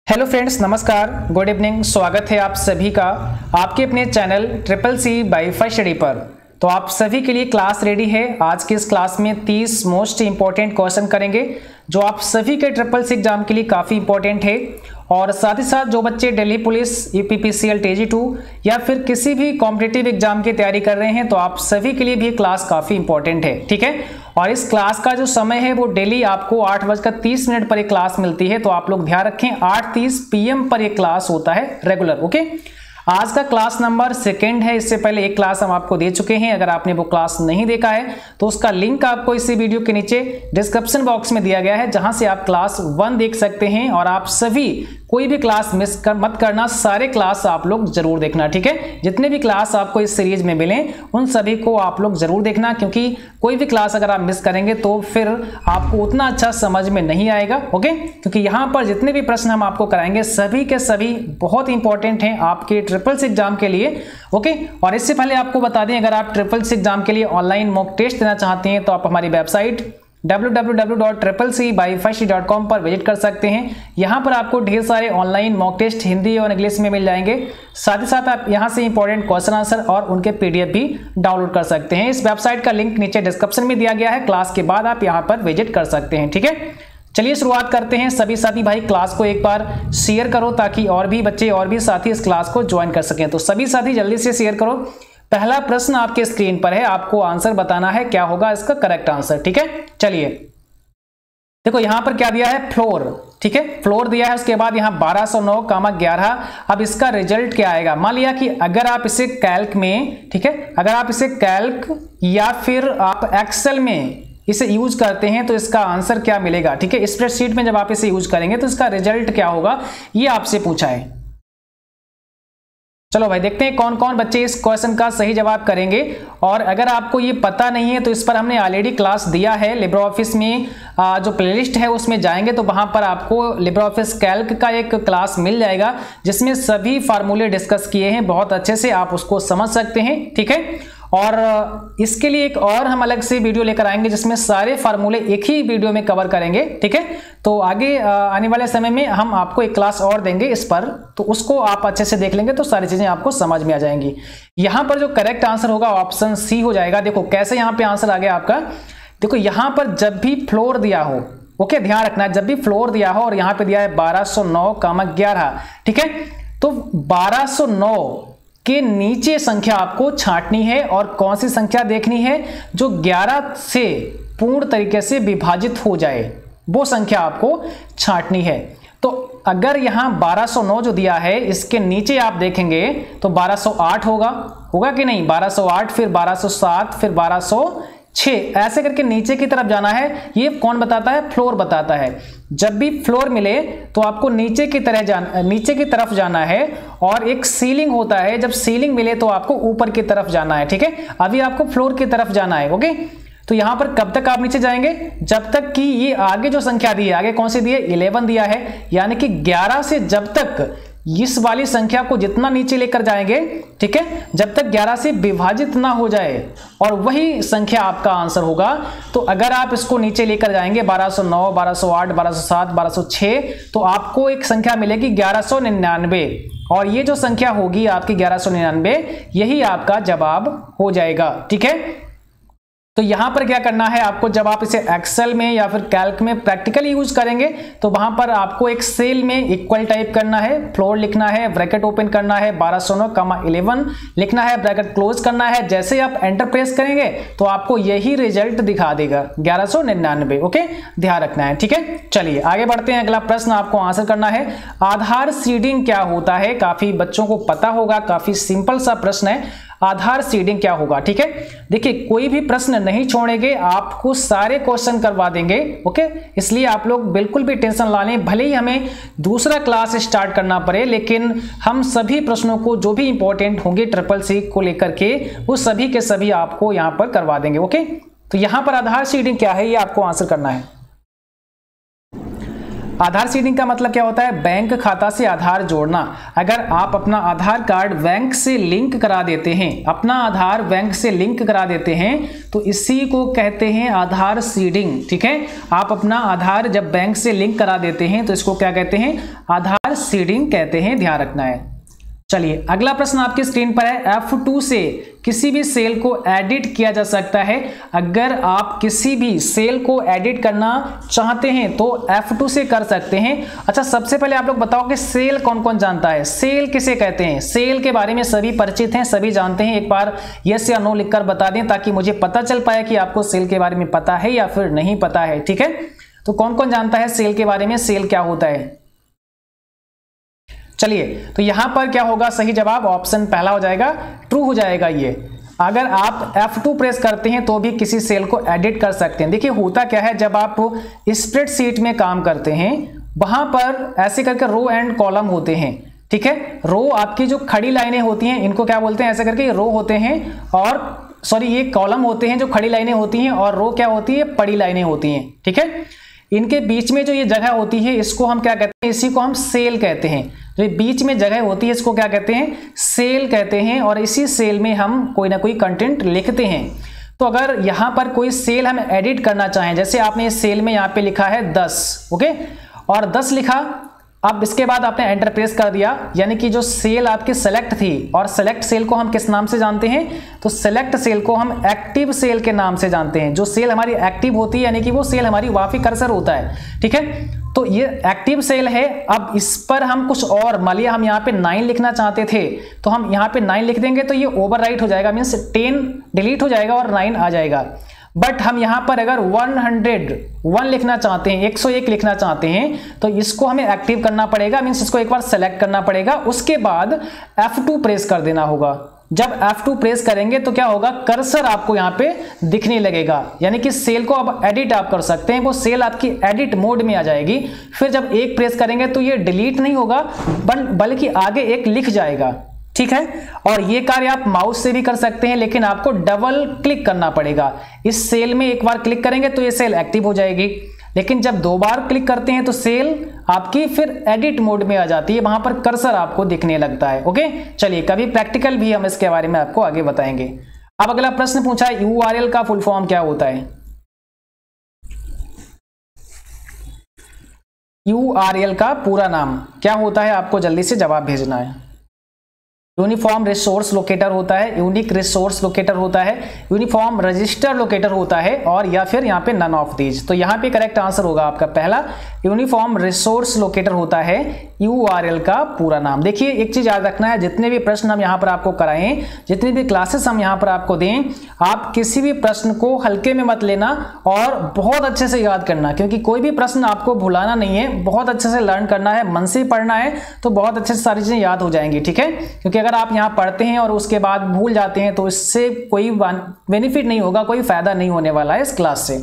Hello friends, नमस्कार, good evening. स्वागत है आप सभी का आपके अपने channel triple C by first study पर। तो आप सभी के लिए क्लास रेडी है। आज की इस क्लास में 30 मोस्ट इंपॉर्टेंट क्वेश्चन करेंगे जो आप सभी के ट्रिपल सी एग्जाम के लिए काफ़ी इंपॉर्टेंट है। और साथ ही साथ जो बच्चे दिल्ली पुलिस, यूपीपीसीएल, TG2 या फिर किसी भी कॉम्पिटिटिव एग्जाम की तैयारी कर रहे हैं तो आप सभी के लिए भी क्लास काफ़ी इंपॉर्टेंट है, ठीक है। और इस क्लास का जो समय है वो डेली आपको 8:30 पर एक क्लास मिलती है। तो आप लोग ध्यान रखें, 8:30 PM पर एक क्लास होता है रेगुलर, ओके। आज का क्लास नंबर 2 है। इससे पहले एक क्लास हम आपको दे चुके हैं। अगर आपने वो क्लास नहीं देखा है तो उसका लिंक आपको इसी वीडियो के नीचे डिस्क्रिप्शन बॉक्स में दिया गया है, जहां से आप क्लास 1 देख सकते हैं। और आप सभी कोई भी क्लास मत करना, सारे क्लास आप लोग जरूर देखना, ठीक है। जितने भी क्लास आपको इस सीरीज में मिले उन सभी को आप लोग जरूर देखना, क्योंकि कोई भी क्लास अगर आप मिस करेंगे तो फिर आपको उतना अच्छा समझ में नहीं आएगा, ओके। क्योंकि यहाँ पर जितने भी प्रश्न हम आपको कराएंगे सभी के सभी बहुत इंपॉर्टेंट हैं आपके ट्रिपल सी एग्जाम के लिए, ओके। और इससे पहले आपको बता दें, अगर आप ट्रिपल सी एग्जाम के लिए ऑनलाइन मॉक टेस्ट देना चाहते हैं तो आप हमारी वेबसाइट www.triplec.com पर विजिट कर सकते हैं। यहां पर आपको ढेर सारे ऑनलाइन मॉक टेस्ट हिंदी और इंग्लिश में मिल जाएंगे। साथ ही साथ आप यहां से इंपॉर्टेंट क्वेश्चन आंसर और उनके PDF भी डाउनलोड कर सकते हैं। इस वेबसाइट का लिंक नीचे डिस्क्रिप्शन में दिया गया है। क्लास के बाद आप यहां पर विजिट कर सकते हैं, ठीक है। चलिए शुरुआत करते हैं। सभी साथी भाई क्लास को एक बार शेयर करो ताकि और भी बच्चे और भी साथी इस क्लास को ज्वाइन कर सकें। तो सभी साथी जल्दी से शेयर करो। पहला प्रश्न आपके स्क्रीन पर है, आपको आंसर बताना है क्या होगा इसका करेक्ट आंसर, ठीक है। चलिए देखो यहां पर क्या दिया है, फ्लोर, ठीक है। फ्लोर दिया है, उसके बाद यहां 1209,11। अब इसका रिजल्ट क्या आएगा। मान लिया कि अगर आप इसे कैल्क में, ठीक है, अगर आप इसे कैल्क या फिर आप एक्सेल में इसे यूज करते हैं तो इसका आंसर क्या मिलेगा, ठीक है। स्प्रेडशीट में जब आप इसे यूज करेंगे तो इसका रिजल्ट क्या होगा, ये आपसे पूछा है। चलो भाई देखते हैं कौन कौन बच्चे इस क्वेश्चन का सही जवाब करेंगे। और अगर आपको ये पता नहीं है तो इस पर हमने ऑलरेडी क्लास दिया है। लिब्रे ऑफिस में जो प्लेलिस्ट है उसमें जाएंगे तो वहां पर आपको लिब्रे ऑफिस कैल्क का एक क्लास मिल जाएगा जिसमें सभी फार्मूले डिस्कस किए हैं बहुत अच्छे से, आप उसको समझ सकते हैं, ठीक है। और इसके लिए एक और हम अलग से वीडियो लेकर आएंगे जिसमें सारे फार्मूले एक ही वीडियो में कवर करेंगे, ठीक है। तो आगे आने वाले समय में हम आपको एक क्लास और देंगे इस पर, तो उसको आप अच्छे से देख लेंगे तो सारी चीजें आपको समझ में आ जाएंगी। यहां पर जो करेक्ट आंसर होगा ऑप्शन C हो जाएगा। देखो कैसे यहां पे आंसर आ गया आपका। देखो यहां पर जब भी फ्लोर दिया हो, ओके, ध्यान रखना है, जब भी फ्लोर दिया हो और यहां पे दिया है 1209,11, ठीक है, तो 1209 के नीचे संख्या आपको छांटनी है और कौन सी संख्या देखनी है, जो 11 से पूर्ण तरीके से विभाजित हो जाए, वो संख्या आपको छांटनी है। तो अगर यहां 1209 जो दिया है इसके नीचे आप देखेंगे तो 1208 होगा कि नहीं, 1208, फिर 1207, फिर 1206, ऐसे करके नीचे की तरफ जाना है। ये कौन बताता है, फ्लोर बताता है। जब भी फ्लोर मिले तो आपको नीचे की तरफ जाना है। और एक सीलिंग होता है, जब सीलिंग मिले तो आपको ऊपर की तरफ जाना है, ठीक है। अभी आपको फ्लोर की तरफ जाना है, ओके। तो यहां पर कब तक आप नीचे जाएंगे, जब तक कि ये आगे जो संख्या दी है, आगे कौन सी दी है, 11 दिया है, यानी कि 11 से जब तक इस वाली संख्या को जितना नीचे लेकर जाएंगे, ठीक है, जब तक 11 से विभाजित ना हो जाए, और वही संख्या आपका आंसर होगा। तो अगर आप इसको नीचे लेकर जाएंगे 1209, 1208, 1207, 1206, तो आपको एक संख्या मिलेगी 1199। और ये जो संख्या होगी आपकी 1199, यही आपका जवाब हो जाएगा, ठीक है। तो यहां पर क्या करना है आपको, जब आप इसे एक्सेल में या फिर कैल्क में प्रैक्टिकली यूज करेंगे तो वहां पर आपको एक सेल में इक्वल टाइप करना है, फ्लोर लिखना है, ब्रैकेट ओपन करना है, 1209,11 लिखना है, ब्रैकेट क्लोज करना है। जैसे आप एंटर प्रेस करेंगे तो आपको यही रिजल्ट दिखा देगा 1199, ओके, ध्यान रखना है, ठीक है। चलिए आगे बढ़ते हैं। अगला प्रश्न आपको आंसर करना है, आधार सीडिंग क्या होता है। काफी बच्चों को पता होगा, काफी सिंपल सा प्रश्न है, आधार सीडिंग क्या होगा, ठीक है। देखिए कोई भी प्रश्न नहीं छोड़ेंगे, आपको सारे क्वेश्चन करवा देंगे, ओके। इसलिए आप लोग बिल्कुल भी टेंशन ना लें, भले ही हमें दूसरा क्लास स्टार्ट करना पड़े, लेकिन हम सभी प्रश्नों को जो भी इंपॉर्टेंट होंगे ट्रिपल सी को लेकर के वो सभी के सभी आपको यहां पर करवा देंगे, ओके। तो यहां पर आधार सीडिंग क्या है ये आपको आंसर करना है। आधार सीडिंग का मतलब क्या होता है? बैंक खाता से आधार जोड़ना। अगर आप अपना आधार कार्ड बैंक से लिंक करा देते हैं, अपना आधार बैंक से लिंक करा देते हैं, तो इसी को कहते हैं आधार सीडिंग। ठीक है, आप अपना आधार जब बैंक से लिंक करा देते हैं तो इसको क्या कहते हैं? आधार सीडिंग कहते हैं, ध्यान रखना है। चलिए अगला प्रश्न आपकी स्क्रीन पर है, F2 से किसी भी सेल को एडिट किया जा सकता है। अगर आप किसी भी सेल को एडिट करना चाहते हैं तो F2 से कर सकते हैं। अच्छा, सबसे पहले आप लोग बताओ कि सेल कौन कौन जानता है? सेल किसे कहते हैं? सेल के बारे में सभी परिचित हैं, सभी जानते हैं? एक बार यस या नो लिखकर बता दें ताकि मुझे पता चल पाए कि आपको सेल के बारे में पता है या फिर नहीं पता है। ठीक है, तो कौन कौन जानता है सेल के बारे में? सेल क्या होता है? चलिए, तो यहां पर क्या होगा? सही जवाब ऑप्शन पहला हो जाएगा, ट्रू हो जाएगा ये। अगर आप F2 प्रेस करते हैं तो भी किसी सेल को एडिट कर सकते हैं। देखिए होता क्या है, जब आप स्प्रेडशीट में काम करते हैं वहां पर ऐसे करके रो एंड कॉलम होते हैं। ठीक है, रो आपकी जो खड़ी लाइनें होती हैं इनको क्या बोलते हैं? ऐसे करके रो होते हैं, और सॉरी ये कॉलम होते हैं जो खड़ी लाइनें होती हैं, और रो क्या होती है? पड़ी लाइनें होती हैं। ठीक है, इनके बीच में जो ये जगह होती है इसको हम क्या कहते हैं? इसी को हम सेल कहते हैं। जो बीच में जगह होती है इसको क्या कहते हैं? सेल कहते हैं, और इसी सेल में हम कोई ना कोई कंटेंट लिखते हैं। तो अगर यहां पर कोई सेल हम एडिट करना चाहें, जैसे आपने इस सेल में यहां पे लिखा है 10, ओके, और 10 लिखा, अब इसके बाद आपने एंटर प्रेस कर दिया, यानी कि जो सेल आपकी सेलेक्ट थी, और सेलेक्ट सेल को हम किस नाम से जानते हैं? तो सेलेक्ट सेल को हम एक्टिव सेल के नाम से जानते हैं। जो सेल हमारी एक्टिव होती है यानी कि वो सेल हमारी वहां पे कर्सर होता है। ठीक है, तो ये एक्टिव सेल है। अब इस पर हम कुछ और, मान लिया हम यहाँ पे 9 लिखना चाहते थे तो हम यहाँ पे 9 लिख देंगे तो ये ओवरराइट हो जाएगा, मीन्स 10 डिलीट हो जाएगा और 9 आ जाएगा। बट हम यहां पर अगर 101 लिखना चाहते हैं, 101 लिखना चाहते हैं, तो इसको हमें एक्टिव करना पड़ेगा, मीन्स इसको एक बार सेलेक्ट करना पड़ेगा, उसके बाद F2 प्रेस कर देना होगा। जब F2 प्रेस करेंगे तो क्या होगा? कर्सर आपको यहां पे दिखने लगेगा, यानी कि सेल को अब एडिट आप कर सकते हैं। वो सेल आपकी एडिट मोड में आ जाएगी। फिर जब 1 प्रेस करेंगे तो ये डिलीट नहीं होगा, बल्कि आगे 1 लिख जाएगा। ठीक है, और ये कार्य आप माउस से भी कर सकते हैं, लेकिन आपको डबल क्लिक करना पड़ेगा। इस सेल में एक बार क्लिक करेंगे तो ये सेल एक्टिव हो जाएगी, लेकिन जब 2 बार क्लिक करते हैं तो सेल आपकी फिर एडिट मोड में आ जाती है, वहां पर कर्सर आपको दिखने लगता है। ओके, चलिए कभी प्रैक्टिकल भी हम इसके बारे में आपको आगे बताएंगे। अब अगला प्रश्न पूछा है, URL का फुल फॉर्म क्या होता है? URL का पूरा नाम क्या होता है? आपको जल्दी से जवाब भेजना है। यूनिफॉर्म रिसोर्स लोकेटर होता है, यूनिक रिसोर्स लोकेटर होता है, यूनिफॉर्म रजिस्टर लोकेटर होता है, और या फिर यहाँ पे नन ऑफ दीज। तो यहाँ पे करेक्ट आंसर होगा आपका पहला, यूनिफॉर्म रिसोर्स लोकेटर होता है URL का पूरा नाम। देखिए एक चीज याद रखना है, जितने भी प्रश्न हम यहाँ पर आपको कराएं, जितनी भी क्लासेस हम यहाँ पर आपको दें, आप किसी भी प्रश्न को हल्के में मत लेना और बहुत अच्छे से याद करना, क्योंकि कोई भी प्रश्न आपको भुलाना नहीं है, बहुत अच्छे से लर्न करना है, मन से पढ़ना है, तो बहुत अच्छे से सारी चीजें याद हो जाएंगी। ठीक है, क्योंकि अगर आप यहाँ पढ़ते हैं और उसके बाद भूल जाते हैं तो इससे कोई बेनिफिट नहीं होगा, कोई फायदा नहीं होने वाला है इस क्लास से।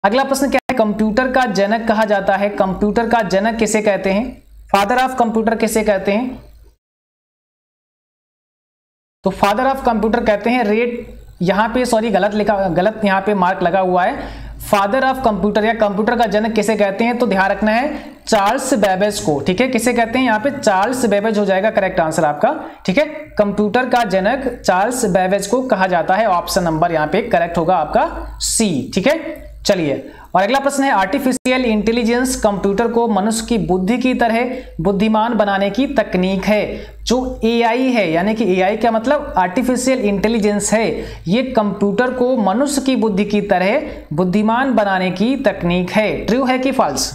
अगला प्रश्न क्या है? कंप्यूटर का जनक कहा जाता है। कंप्यूटर का जनक किसे कहते हैं? फादर ऑफ कंप्यूटर किसे कहते हैं? तो फादर ऑफ कंप्यूटर कहते हैं रेट, यहां पे सॉरी गलत लिखा, गलत यहां पे मार्क लगा हुआ है। फादर ऑफ कंप्यूटर या कंप्यूटर का जनक किसे कहते हैं? तो ध्यान रखना है चार्ल्स बेबेज को। ठीक है, किसे कहते हैं? यहाँ पे चार्ल्स बेबेज हो जाएगा करेक्ट आंसर आपका। ठीक है, कंप्यूटर का जनक चार्ल्स बेबेज को कहा जाता है। ऑप्शन नंबर यहाँ पे करेक्ट होगा आपका C। ठीक है, चलिए और अगला प्रश्न है, आर्टिफिशियल इंटेलिजेंस कंप्यूटर को मनुष्य की बुद्धि की तरह बुद्धिमान बनाने की तकनीक है। जो AI है, यानी कि AI का मतलब आर्टिफिशियल इंटेलिजेंस है, ये कंप्यूटर को मनुष्य की बुद्धि की तरह बुद्धिमान बनाने की तकनीक है। ट्रू है कि फॉल्स?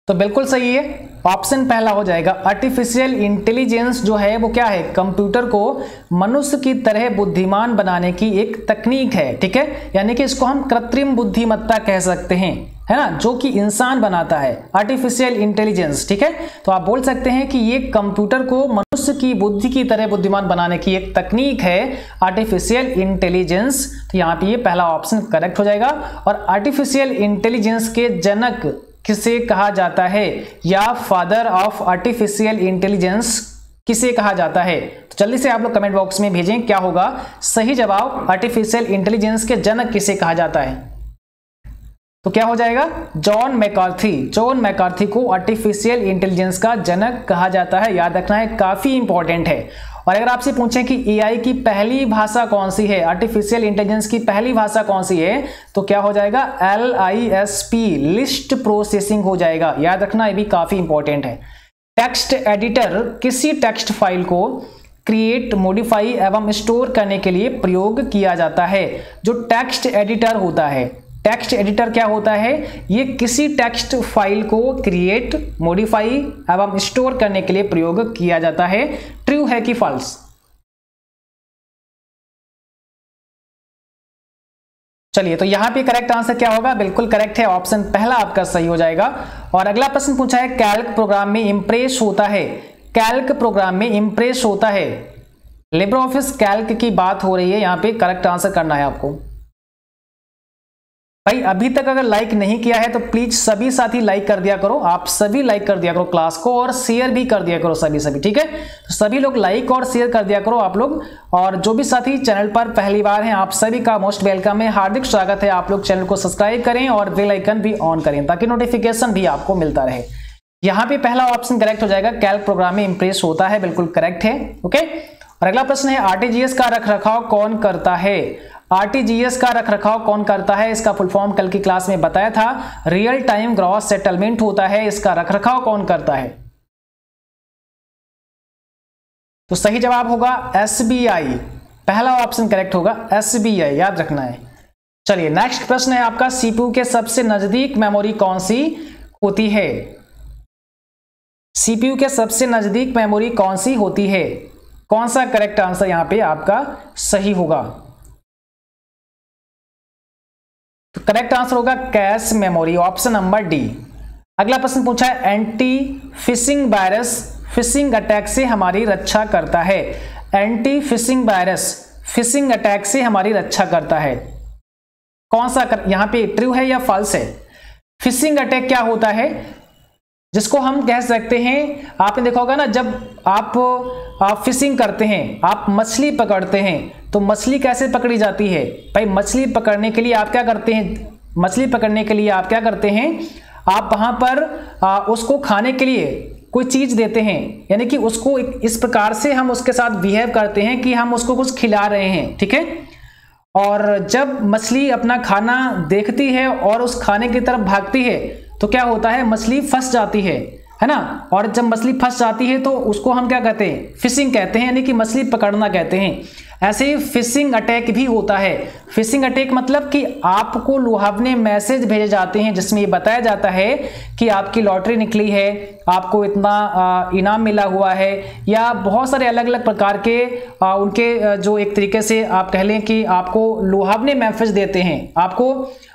तो बिल्कुल सही है, ऑप्शन पहला हो जाएगा। आर्टिफिशियल इंटेलिजेंस जो है वो क्या है? कंप्यूटर को मनुष्य की तरह बुद्धिमान बनाने की एक तकनीक है। ठीक है, यानी कि इसको हम कृत्रिम बुद्धिमत्ता कह सकते हैं, है ना, जो कि इंसान बनाता है, आर्टिफिशियल इंटेलिजेंस। ठीक है, तो आप बोल सकते हैं कि ये कंप्यूटर को मनुष्य की बुद्धि की तरह बुद्धिमान बनाने की एक तकनीक है, आर्टिफिशियल इंटेलिजेंस। तो यहाँ पे ये पहला ऑप्शन करेक्ट हो जाएगा। और आर्टिफिशियल इंटेलिजेंस के जनक किसे कहा जाता है, या फादर ऑफ आर्टिफिशियल इंटेलिजेंस किसे कहा जाता है? तो जल्दी से आप लोग कमेंट बॉक्स में भेजें क्या होगा सही जवाब। आर्टिफिशियल इंटेलिजेंस के जनक किसे कहा जाता है? तो क्या हो जाएगा? John McCarthy. जॉन मैकार्थी को आर्टिफिशियल इंटेलिजेंस का जनक कहा जाता है, याद रखना है, काफी इंपॉर्टेंट है। और अगर आपसे पूछें कि एआई की पहली भाषा कौन सी है, आर्टिफिशियल इंटेलिजेंस की पहली भाषा कौन सी है, तो क्या हो जाएगा? LISP, लिस्ट प्रोसेसिंग हो जाएगा, याद रखना, ये भी काफी इंपॉर्टेंट है। टेक्स्ट एडिटर किसी टेक्स्ट फाइल को क्रिएट, मॉडिफाई एवं स्टोर करने के लिए प्रयोग किया जाता है। जो टेक्स्ट एडिटर होता है, टेक्स्ट एडिटर क्या होता है? ये किसी टेक्स्ट फाइल को क्रिएट, मॉडिफाई एवं स्टोर करने के लिए प्रयोग किया जाता है। ट्रू है कि फॉल्स? चलिए, तो यहां पे करेक्ट आंसर क्या होगा? बिल्कुल करेक्ट है, ऑप्शन पहला आपका सही हो जाएगा। और अगला प्रश्न पूछा है, कैल्क प्रोग्राम में इंप्रेस होता है। कैल्क प्रोग्राम में इंप्रेस होता है, लिब्रे ऑफिस कैल्क की बात हो रही है, यहां पे करेक्ट आंसर करना है आपको। भाई अभी तक अगर लाइक नहीं किया है तो प्लीज सभी साथी लाइक कर दिया करो, आप सभी लाइक कर दिया करो क्लास को, और शेयर भी कर दिया करो सभी, ठीक है? तो सभी लोग लाइक और शेयर कर दिया करो आप लोग। और जो भी साथी चैनल पर पहली बार हैं, आप सभी का मोस्ट वेलकम है, हार्दिक स्वागत है। आप लोग चैनल को सब्सक्राइब करें और बेल आइकन भी ऑन करें ताकि नोटिफिकेशन भी आपको मिलता रहे। यहाँ पे पहला ऑप्शन करेक्ट हो जाएगा, कैल्क प्रोग्राम में इंप्रेस होता है, बिल्कुल करेक्ट है। ओके, और अगला प्रश्न है, आरटीजीएस का रखरखाव कौन करता है? आरटीजीएस का रखरखाव कौन करता है? इसका फुल फॉर्म कल की क्लास में बताया था, रियल टाइम ग्रॉस सेटलमेंट होता है। इसका रखरखाव कौन करता है? तो सही जवाब होगा SBI, पहला ऑप्शन करेक्ट होगा SBI, याद रखना है। चलिए नेक्स्ट प्रश्न है आपका, सीपीयू के सबसे नजदीक मेमोरी कौन सी होती है? सीपीयू के सबसे नजदीक मेमोरी कौन सी होती है? कौन सा करेक्ट आंसर यहां पे आपका सही होगा? तो करेक्ट आंसर होगा cache memory, option number D. अगला प्रश्न पूछा है, anti fishing virus phishing attack से हमारी रक्षा करता है। Anti fishing virus phishing attack से हमारी रक्षा करता है, कौन सा यहां पे ट्रू है या फॉल्स है? फिशिंग अटैक क्या होता है? जिसको हम कह सकते हैं, आपने देखा होगा ना, जब आप फिशिंग करते हैं, आप मछली पकड़ते हैं, तो मछली कैसे पकड़ी जाती है? भाई मछली पकड़ने के लिए आप क्या करते हैं? मछली पकड़ने के लिए आप क्या करते हैं? आप वहां पर उसको खाने के लिए कोई चीज देते हैं, यानी कि उसको इस प्रकार से हम उसके साथ बिहेव करते हैं कि हम उसको कुछ खिला रहे हैं, ठीक है? और जब मछली अपना खाना देखती है और उस खाने की तरफ भागती है, तो क्या होता है? मछली फंस जाती है ना? और जब मछली फंस जाती है तो उसको हम क्या कहते हैं? फिशिंग कहते हैं, यानी कि मछली पकड़ना कहते हैं। ऐसे ही फिशिंग अटैक भी होता है। फिशिंग अटैक मतलब कि आपको लुभावने मैसेज भेजे जाते हैं जिसमें ये बताया जाता है कि आपकी लॉटरी निकली है, आपको इतना इनाम मिला हुआ है, या बहुत सारे अलग अलग प्रकार के उनके जो एक तरीके से आप कह लें कि आपको लुभावने मैसेज देते हैं, आपको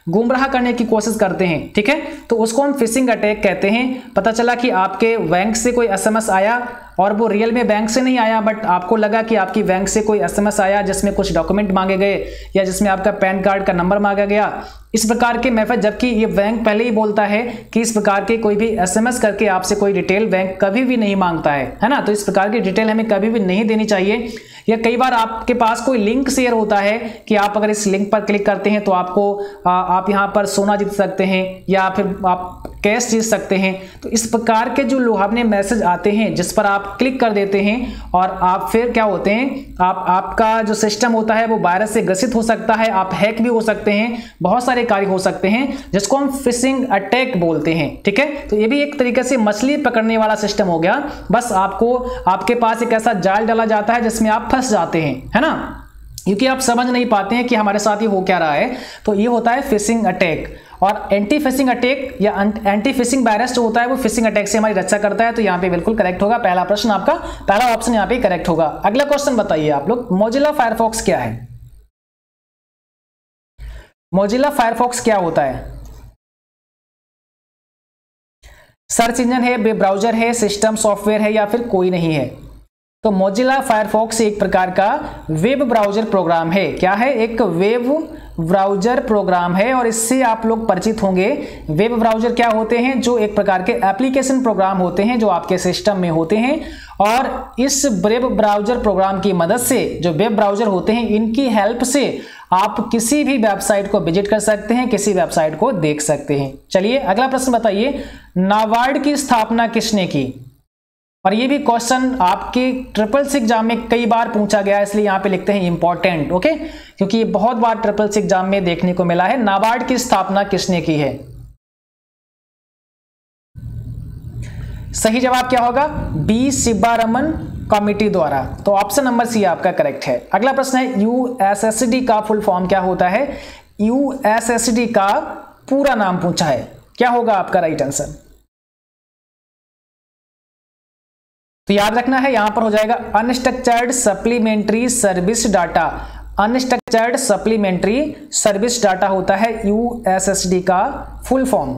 गुमराह करने की कोशिश करते हैं, ठीक है? तो उसको हम फिशिंग अटैक कहते हैं। पता चला कि आपके बैंक से कोई SMS आया और वो रियल में बैंक से नहीं आया, बट आपको लगा कि आपकी बैंक से कोई SMS आया जिसमें कुछ डॉक्यूमेंट मांगे गए या जिसमें आपका पैन कार्ड का नंबर मांगा गया, इस प्रकार के मैसेज, जबकि ये बैंक पहले ही बोलता है कि इस प्रकार के कोई भी SMS करके आपसे कोई डिटेल बैंक कभी भी नहीं मांगता है ना? तो इस प्रकार की डिटेल हमें कभी भी नहीं देनी चाहिए। या कई बार आपके पास कोई लिंक शेयर होता है कि आप अगर इस लिंक पर क्लिक करते हैं तो आपको आप यहाँ पर सोना जीत सकते हैं या फिर आप कैश जीत सकते हैं। तो इस प्रकार के जो लुभावने मैसेज आते हैं जिस पर आप क्लिक कर देते हैं और आप फिर क्या होते हैं, आपका जो सिस्टम होता है वो वायरस से ग्रसित हो सकता है, आप हैक भी हो सकते हैं, बहुत सारे कार्य हो सकते हैं जिसको हम फिशिंग अटैक बोलते हैं, ठीक है? तो ये भी एक तरीके से मछली पकड़ने वाला सिस्टम हो गया। बस आपके पास एक ऐसा जाल डाला जाता है जिसमें आप फंस जाते हैं, है ना? क्योंकि आप समझ नहीं पाते हैं कि हमारे साथ ये हो क्या रहा है। तो ये होता है फिशिंग अटैक। और एंटी फिशिंग अटैक या एंटी फिशिंग वायरस जो होता है वो फिशिंग अटैक से हमारी रक्षा करता है। तो यहाँ पे बिल्कुल करेक्ट होगा, पहला प्रश्न आपका, पहला ऑप्शन यहाँ पे करेक्ट होगा। अगला क्वेश्चन बताइए आप लोग, मोजिला फायरफॉक्स क्या है? मोजिला फायरफॉक्स क्या होता है? सर्च इंजन है, वेब ब्राउजर है, सिस्टम सॉफ्टवेयर है, या फिर कोई नहीं है? तो मोजिला फायरफॉक्स एक प्रकार का वेब ब्राउजर प्रोग्राम है। क्या है? एक वेब ब्राउजर प्रोग्राम है और इससे आप लोग परिचित होंगे। वेब ब्राउजर क्या होते हैं? जो एक प्रकार के एप्लीकेशन प्रोग्राम होते हैं जो आपके सिस्टम में होते हैं, और इस वेब ब्राउजर प्रोग्राम की मदद से, जो वेब ब्राउजर होते हैं इनकी हेल्प से आप किसी भी वेबसाइट को विजिट कर सकते हैं, किसी वेबसाइट को देख सकते हैं। चलिए अगला प्रश्न बताइए, नाबार्ड की स्थापना किसने की? और ये भी क्वेश्चन आपके ट्रिपल सी एग्जाम में कई बार पूछा गया है, इसलिए यहां पे लिखते हैं इंपॉर्टेंट, ओके, क्योंकि ये बहुत बार ट्रिपल सी एग्जाम में देखने को मिला है। नाबार्ड की स्थापना किसने की है? सही जवाब क्या होगा? बी सिब्बारमन कमिटी द्वारा। तो ऑप्शन नंबर सी आपका करेक्ट है। अगला प्रश्न है, यूएसएसडी का फुल फॉर्म क्या होता है? यूएसएसडी का पूरा नाम पूछा है, क्या होगा आपका राइट आंसर? तो याद रखना है, यहां पर हो जाएगा unstructured supplementary service data. Unstructured supplementary service data होता है यूएसएसडी का फुल फॉर्म।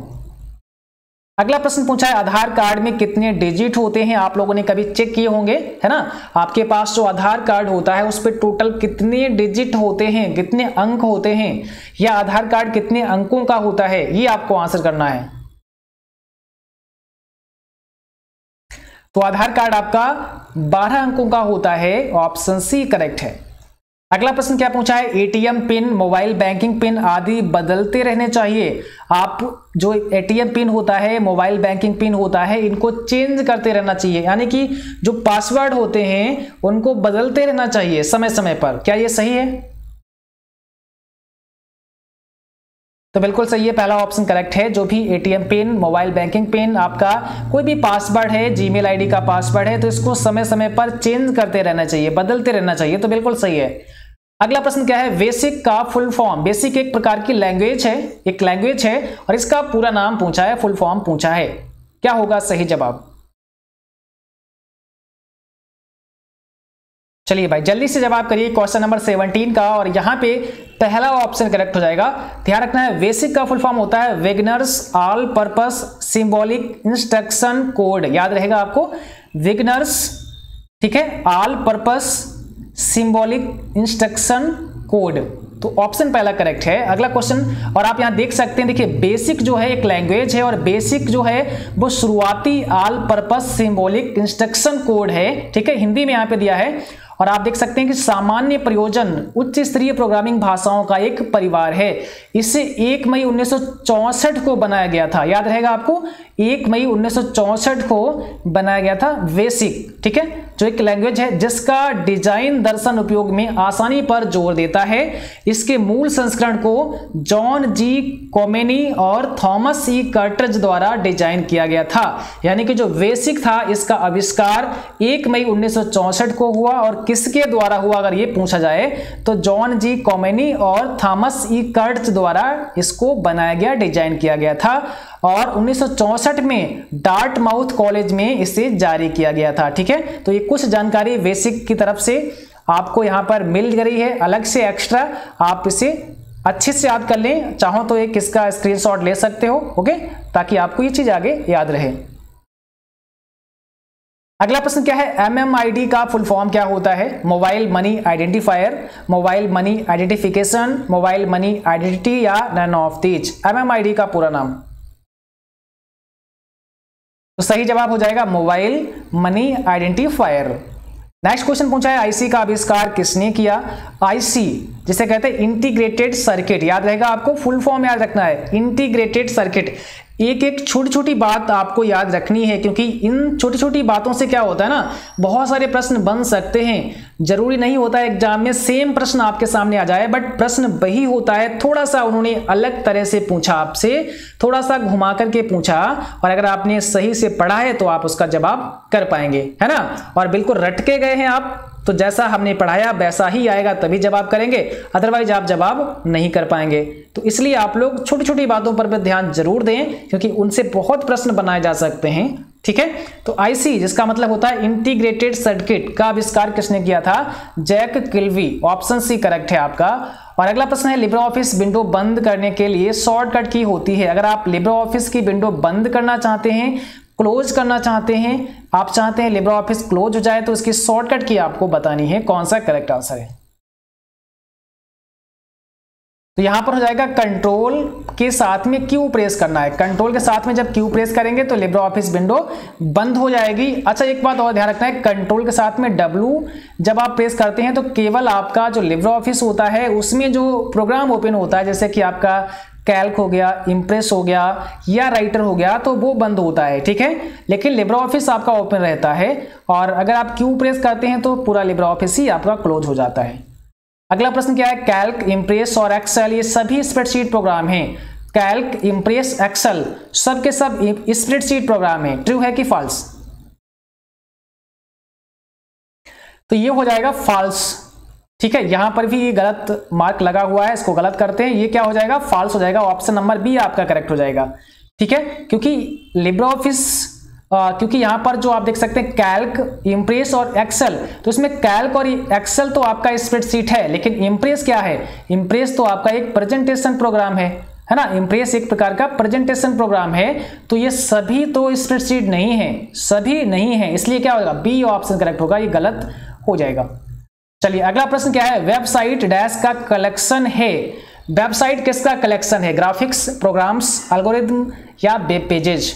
अगला प्रश्न पूछा है, आधार कार्ड में कितने डिजिट होते हैं? आप लोगों ने कभी चेक किए होंगे, है ना? आपके पास जो आधार कार्ड होता है उस पर टोटल कितने डिजिट होते हैं, कितने अंक होते हैं, या आधार कार्ड कितने अंकों का होता है, ये आपको आंसर करना है। तो आधार कार्ड आपका 12 अंकों का होता है, ऑप्शन सी करेक्ट है। अगला प्रश्न क्या पूछा है, ATM pin, mobile banking pin आदि बदलते रहने चाहिए। आप जो एटीएम पिन होता है, मोबाइल बैंकिंग पिन होता है, इनको चेंज करते रहना चाहिए, यानी कि जो पासवर्ड होते हैं उनको बदलते रहना चाहिए समय समय पर। क्या ये सही है? तो बिल्कुल सही है, पहला ऑप्शन करेक्ट है। जो भी ATM pin, mobile banking pin, आपका कोई भी पासवर्ड है, जीमेल आईडी का पासवर्ड है, तो इसको समय समय पर चेंज करते रहना चाहिए, बदलते रहना चाहिए। तो बिल्कुल सही है। अगला प्रश्न क्या है, बेसिक का फुल फॉर्म। बेसिक एक प्रकार की लैंग्वेज है, एक लैंग्वेज है, और इसका पूरा नाम पूछा है, फुल फॉर्म पूछा है, क्या होगा सही जवाब? चलिए भाई जल्दी से जवाब करिए क्वेश्चन नंबर 17 का, और यहां पे पहला ऑप्शन करेक्ट हो जाएगा। ध्यान रखना है, बेसिक का फुल फॉर्म होता है beginner's all purpose symbolic instruction code. याद रहेगा आपको, विग्नर्स, ठीक है, all purpose symbolic instruction code. तो ऑप्शन पहला करेक्ट है। अगला क्वेश्चन, और आप यहां देख सकते हैं, देखिए बेसिक जो है एक लैंग्वेज है, और बेसिक जो है वो शुरुआती all purpose symbolic instruction code है, ठीक है, हिंदी में यहां पे दिया है। और आप देख सकते हैं कि सामान्य प्रयोजन उच्च स्तरीय प्रोग्रामिंग भाषाओं का एक परिवार है। इसे 1 मई 1964 को बनाया गया था। याद रहेगा आपको, 1 मई 1964 को बनाया गया था बेसिक, ठीक है, जो एक लैंग्वेज है जिसका डिजाइन दर्शन उपयोग में आसानी पर जोर देता है। इसके मूल संस्करण को जॉन जी कॉमेनी और थॉमस ई कर्टज द्वारा डिजाइन किया गया था। यानी कि जो बेसिक था इसका आविष्कार 1 मई 1964 को हुआ, और किसके द्वारा हुआ अगर ये पूछा जाए तो जॉन जी कॉमेनी और थॉमस ई कर्टज द्वारा इसको बनाया गया, डिजाइन किया गया था, और 1964 में डार्टमाउथ कॉलेज में इसे जारी किया गया था। ठीक है, तो ये कुछ जानकारी बेसिक की तरफ से आपको यहां पर मिल गई है, अलग से एक्स्ट्रा आप इसे अच्छे से याद कर लें। चाहो तो एक इसका स्क्रीनशॉट ले सकते हो, ओके, ताकि आपको ये चीज आगे याद रहे। अगला प्रश्न क्या है, MMID का फुल फॉर्म क्या होता है? Mobile money identifier, mobile money identification, mobile money identity, या नन ऑफ दीज। MMID का पूरा नाम, तो सही जवाब हो जाएगा mobile money identifier. Next question पूछा है, आईसी का आविष्कार किसने किया? आईसी जिसे कहते हैं इंटीग्रेटेड सर्किट, याद रहेगा आपको, फुल फॉर्म याद रखना है, इंटीग्रेटेड सर्किट। एक एक छोटी छोटी बात आपको याद रखनी है, क्योंकि इन छोटी छोटी बातों से क्या होता है ना, बहुत सारे प्रश्न बन सकते हैं। जरूरी नहीं होता है एग्जाम में सेम प्रश्न आपके सामने आ जाए, बट प्रश्न वही होता है, थोड़ा सा उन्होंने अलग तरह से पूछा आपसे, थोड़ा सा घुमा करके पूछा, और अगर आपने सही से पढ़ा है तो आप उसका जवाब कर पाएंगे, है ना। और बिल्कुल रटके गए हैं आप तो जैसा हमने पढ़ाया वैसा ही आएगा, तभी जवाब करेंगे, अदरवाइज आप जवाब नहीं कर पाएंगे। तो इसलिए आप लोग छोटी छोटी बातों पर भी ध्यान जरूर दें, क्योंकि उनसे बहुत प्रश्न बनाए जा सकते हैं। ठीक है, तो आईसी जिसका मतलब होता है इंटीग्रेटेड सर्किट का आविष्कार किसने किया था? Jack Kilby. Option C correct है आपका। और अगला प्रश्न है, लिब्रे ऑफिस विंडो बंद करने के लिए शॉर्टकट की होती है। अगर आप लिब्रे ऑफिस की विंडो बंद करना चाहते हैं, क्लोज करना चाहते हैं, आप चाहते हैं लिब्रे ऑफिस क्लोज हो जाए, तो इसकी शॉर्टकट की आपको बतानी है, कौन सा करेक्ट आंसर है। तो यहां पर हो जाएगा कंट्रोल के साथ में क्यू प्रेस करना है। कंट्रोल के साथ में जब क्यू प्रेस करेंगे तो लिब्रे ऑफिस विंडो बंद हो जाएगी। अच्छा, एक बात और ध्यान रखना है, कंट्रोल के साथ में डब्ल्यू जब आप प्रेस करते हैं तो केवल आपका जो लिब्रे ऑफिस होता है उसमें जो प्रोग्राम ओपन होता है, जैसे कि आपका कैल्क हो गया, इंप्रेस हो गया या राइटर हो गया, तो वो बंद होता है, ठीक है। लेकिन लिब्रे ऑफिस आपका ओपन रहता है और अगर आप क्यू प्रेस करते हैं तो पूरा लिब्रे ऑफिस ही आपका क्लोज हो जाता है। अगला प्रश्न क्या है, कैल्क, इंप्रेस और एक्सेल ये सभी स्प्रेडशीट प्रोग्राम हैं। कैल्क, इंप्रेस, एक्सेल सब के सब स्प्रेडशीट प्रोग्राम है। ट्रू है कि फॉल्स? तो ये हो जाएगा फॉल्स, ठीक है। यहां पर भी ये गलत मार्क लगा हुआ है, इसको गलत करते हैं, ये क्या हो जाएगा, फॉल्स हो जाएगा। ऑप्शन नंबर बी आपका करेक्ट हो जाएगा, ठीक है। क्योंकि लिब्रे ऑफिस क्योंकि यहां पर जो आप देख सकते हैं कैल्क, इंप्रेस और एक्सेल, तो इसमें कैल्क और एक्सेल तो आपका स्प्रेडशीट है, लेकिन इंप्रेस क्या है, इंप्रेस तो आपका एक प्रेजेंटेशन प्रोग्राम है ना। इंप्रेस एक प्रकार का प्रेजेंटेशन प्रोग्राम है, तो ये सभी तो स्प्रेडशीट नहीं है, सभी नहीं है, इसलिए क्या होगा, बी ऑप्शन करेक्ट होगा, ये गलत हो जाएगा। चलिए अगला प्रश्न क्या है, वेबसाइट डैश का कलेक्शन है। वेबसाइट किसका कलेक्शन है, ग्राफिक्स, प्रोग्राम्स, एल्गोरिथम या वेब पेजेज?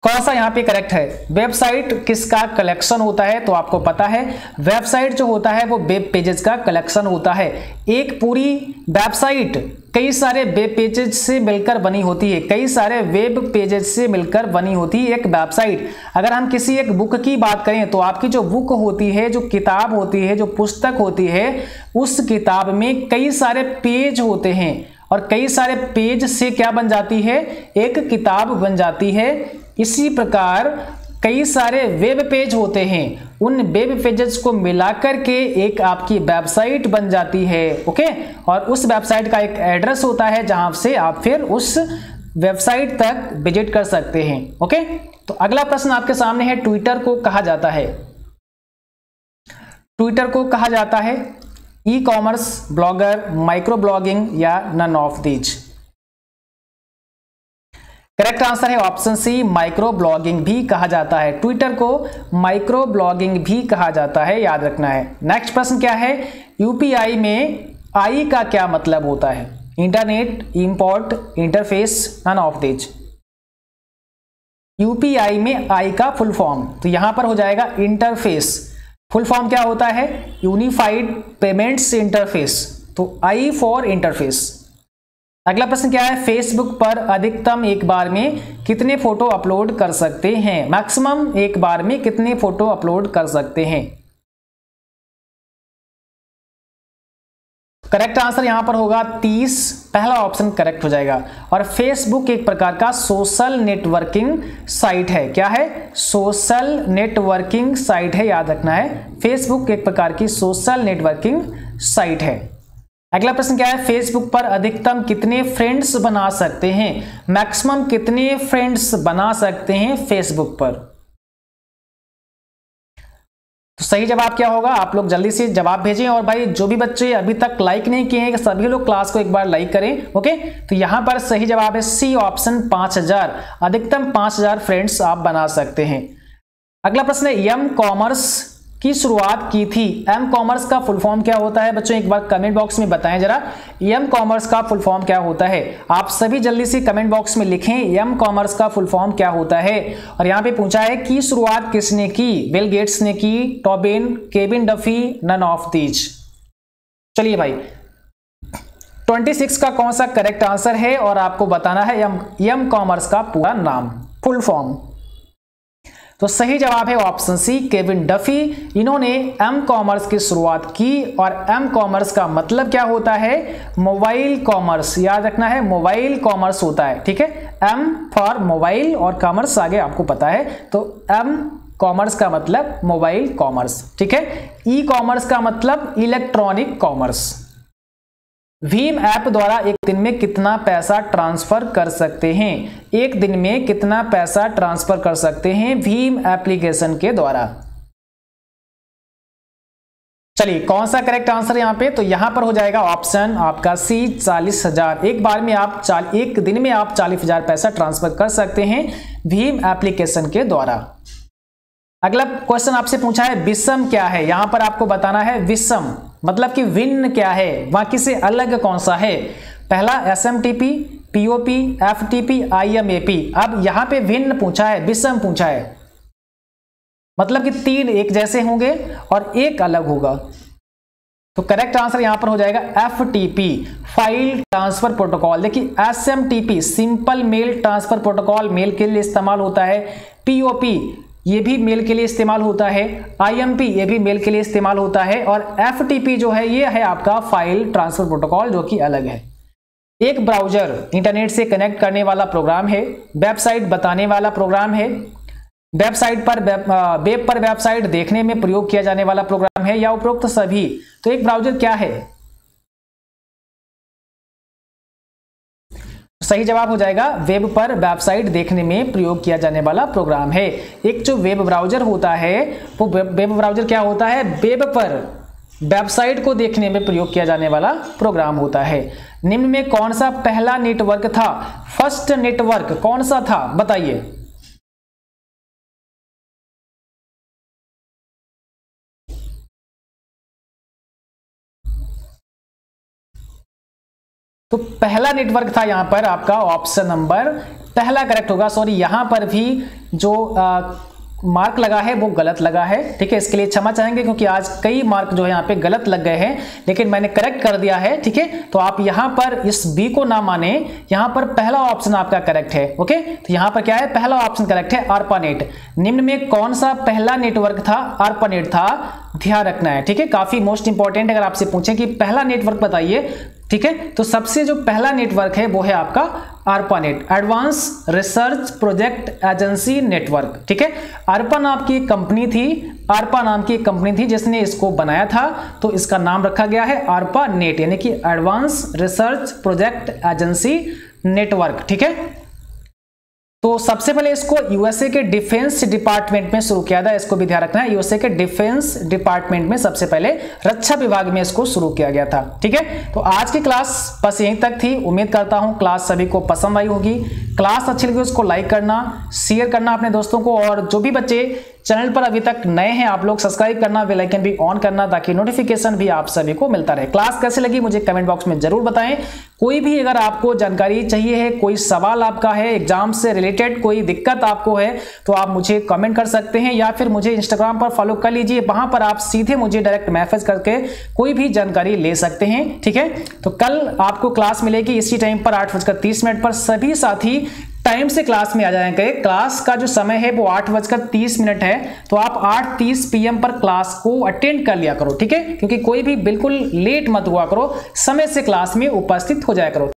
कौन सा यहां पे करेक्ट है? वेबसाइट किसका कलेक्शन होता है? तो आपको पता है वेबसाइट जो होता है वो वेब पेजेस का कलेक्शन होता है। एक पूरी वेबसाइट कई सारे वेब पेजेस से मिलकर बनी होती है, कई सारे वेब पेजेस से मिलकर बनी होती है एक वेबसाइट। अगर हम किसी एक बुक की बात करें तो आपकी जो बुक होती है, जो किताब होती है, जो पुस्तक होती है, उस किताब में कई सारे पेज होते हैं और कई सारे पेज से क्या बन जाती है, एक किताब बन जाती है। इसी प्रकार कई सारे वेब पेज होते हैं, उन वेब पेजेस को मिलाकर के एक आपकी वेबसाइट बन जाती है, ओके। और उस वेबसाइट का एक एड्रेस होता है जहां से आप फिर उस वेबसाइट तक विजिट कर सकते हैं, ओके। तो अगला प्रश्न आपके सामने है, ट्विटर को कहा जाता है, ट्विटर को कहा जाता है E commerce, blogger, micro blogging या none of these? Correct answer है ऑप्शन सी, माइक्रो ब्लॉगिंग भी कहा जाता है। ट्विटर को माइक्रो ब्लॉगिंग भी कहा जाता है, याद रखना है। नेक्स्ट प्रश्न क्या है, यूपीआई में आई का क्या मतलब होता है? Internet, import, interface, none of these? UPI में आई का फुल फॉर्म, तो यहां पर हो जाएगा इंटरफेस। फुल फॉर्म क्या होता है, यूनिफाइड पेमेंट्स इंटरफेस, तो आई फॉर इंटरफेस। अगला प्रश्न क्या है, फेसबुक पर अधिकतम एक बार में कितने फोटो अपलोड कर सकते हैं? मैक्सिमम एक बार में कितने फोटो अपलोड कर सकते हैं? करेक्ट आंसर यहां पर होगा 30, पहला ऑप्शन करेक्ट हो जाएगा। और फेसबुक एक प्रकार का सोशल नेटवर्किंग साइट है। क्या है? सोशल नेटवर्किंग साइट है, याद रखना है। फेसबुक एक प्रकार की सोशल नेटवर्किंग साइट है। अगला प्रश्न क्या है, फेसबुक पर अधिकतम कितने फ्रेंड्स बना सकते हैं? मैक्सिमम कितने फ्रेंड्स बना सकते हैं फेसबुक पर? तो सही जवाब क्या होगा, आप लोग जल्दी से जवाब भेजें। और भाई जो भी बच्चे अभी तक लाइक नहीं किए हैं सभी लोग क्लास को एक बार लाइक करें, ओके। तो यहां पर सही जवाब है सी ऑप्शन 5000, अधिकतम 5000 फ्रेंड्स आप बना सकते हैं। अगला प्रश्न है, एम कॉमर्स की शुरुआत की थी। एम कॉमर्स का फुल फॉर्म क्या होता है बच्चों, एक बार कमेंट बॉक्स में बताएं जरा, एम कॉमर्स का फुल फॉर्म क्या होता है? आप सभी जल्दी से कमेंट बॉक्स में लिखें एम कॉमर्स का फुल फॉर्म क्या होता है। और यहां पे पूछा है कि शुरुआत किसने की? बिल गेट्स ने की, Tobin, Kevin Duffy, none of these? चलिए भाई 26 का कौन सा करेक्ट आंसर है और आपको बताना है एम कॉमर्स का पूरा नाम, फुल फॉर्म। तो सही जवाब है ऑप्शन सी, केविन डफी। इन्होंने एम कॉमर्स की शुरुआत की। और एम कॉमर्स का मतलब क्या होता है? मोबाइल कॉमर्स, याद रखना है, मोबाइल कॉमर्स होता है, ठीक है। एम फॉर मोबाइल और कॉमर्स आगे आपको पता है, तो एम कॉमर्स का मतलब मोबाइल कॉमर्स, ठीक है। ई कॉमर्स का मतलब इलेक्ट्रॉनिक कॉमर्स। भीम ऐप द्वारा एक दिन में कितना पैसा ट्रांसफर कर सकते हैं? एक दिन में कितना पैसा ट्रांसफर कर सकते हैं भीम एप्लीकेशन के द्वारा? चलिए कौन सा करेक्ट आंसर यहां पे, तो यहां पर हो जाएगा ऑप्शन आपका सी, 40,000। एक बार में आप एक दिन में आप 40,000 पैसा ट्रांसफर कर सकते हैं भीम एप्लीकेशन के द्वारा। अगला क्वेश्चन आपसे पूछा है विषम क्या है? यहां पर आपको बताना है विषम। मतलब कि भिन्न क्या है, बाकी से अलग कौन सा है। पहला SMTP, POP, FTP, IMAP। अब यहां पे भिन्न पूछा है, विषम पूछा है, मतलब कि 3 एक जैसे होंगे और एक अलग होगा। तो करेक्ट आंसर यहां पर हो जाएगा FTP, फाइल ट्रांसफर प्रोटोकॉल। देखिए SMTP simple mail transfer protocol mail के लिए इस्तेमाल होता है। POP ये भी मेल के लिए इस्तेमाल होता है। IMP ये भी मेल के लिए इस्तेमाल होता है। और FTP जो है ये है आपका फाइल ट्रांसफर प्रोटोकॉल, जो कि अलग है। एक ब्राउजर इंटरनेट से कनेक्ट करने वाला प्रोग्राम है, वेबसाइट बताने वाला प्रोग्राम है, वेबसाइट पर वेब पर वेबसाइट देखने में प्रयोग किया जाने वाला प्रोग्राम है, या उपरोक्त सभी। तो एक ब्राउजर क्या है? सही जवाब हो जाएगा वेब पर वेबसाइट देखने में प्रयोग किया जाने वाला प्रोग्राम है। एक जो वेब ब्राउजर होता है वो वेब ब्राउजर क्या होता है? वेब पर वेबसाइट को देखने में प्रयोग किया जाने वाला प्रोग्राम होता है। निम्न में कौन सा पहला नेटवर्क था? फर्स्ट नेटवर्क कौन सा था बताइए। तो पहला नेटवर्क था यहां पर आपका ऑप्शन नंबर पहला करेक्ट होगा। सॉरी, यहां पर भी जो मार्क लगा है वो गलत लगा है, ठीक है। इसके लिए क्षमा चाहेंगे क्योंकि आज कई मार्क जो है यहाँ पे गलत लग गए हैं, लेकिन मैंने करेक्ट कर दिया है, ठीक है। तो आप यहाँ पर इस बी को ना माने, यहाँ पर पहला ऑप्शन आपका करेक्ट है। ओके, तो यहाँ पर क्या है? पहला ऑप्शन करेक्ट है, ARPANET। निम्न में कौन सा पहला नेटवर्क था? ARPANET था, ध्यान रखना है, ठीक है। काफी मोस्ट इंपॉर्टेंट, अगर आपसे पूछें कि पहला नेटवर्क बताइए, ठीक है, तो सबसे जो पहला नेटवर्क है वो है आपका ARPANET, advance research project agency network, ठीक है। ARPA नाम की कंपनी थी, ARPA नाम की कंपनी थी जिसने इसको बनाया था, तो इसका नाम रखा गया है ARPANET, यानी कि advance research project agency network, ठीक है। तो सबसे पहले इसको यूएसए के डिफेंस डिपार्टमेंट में शुरू किया था, इसको भी ध्यान रखना है। यूएसए के डिफेंस डिपार्टमेंट में सबसे पहले रक्षा विभाग में इसको शुरू किया गया था, ठीक है। तो आज की क्लास बस यहीं तक थी। उम्मीद करता हूं क्लास सभी को पसंद आई होगी। क्लास अच्छी लगी उसको लाइक करना, शेयर करना अपने दोस्तों को, और जो भी बच्चे चैनल पर अभी तक नए हैं आप लोग सब्सक्राइब करना, बेल आइकन भी ऑन करना, ताकि नोटिफिकेशन भी आप सभी को मिलता रहे। क्लास कैसे लगी मुझे कमेंट बॉक्स में जरूर बताएं। कोई भी अगर आपको जानकारी चाहिए है, कोई सवाल आपका है, एग्जाम से रिलेटेड कोई दिक्कत आपको है, तो आप मुझे कमेंट कर सकते हैं, या फिर मुझे इंस्टाग्राम पर फॉलो कर लीजिए। वहां पर आप सीधे मुझे डायरेक्ट मैसेज करके कोई भी जानकारी ले सकते हैं, ठीक है। तो कल आपको क्लास मिलेगी इसी टाइम पर 8:30 पर। सभी साथी टाइम से क्लास में आ जाएंगे। क्लास का जो समय है वो 8:30 है, तो आप 8:30 PM पर क्लास को अटेंड कर लिया करो, ठीक है, क्योंकि कोई भी बिल्कुल लेट मत हुआ करो, समय से क्लास में उपस्थित हो जाया करो।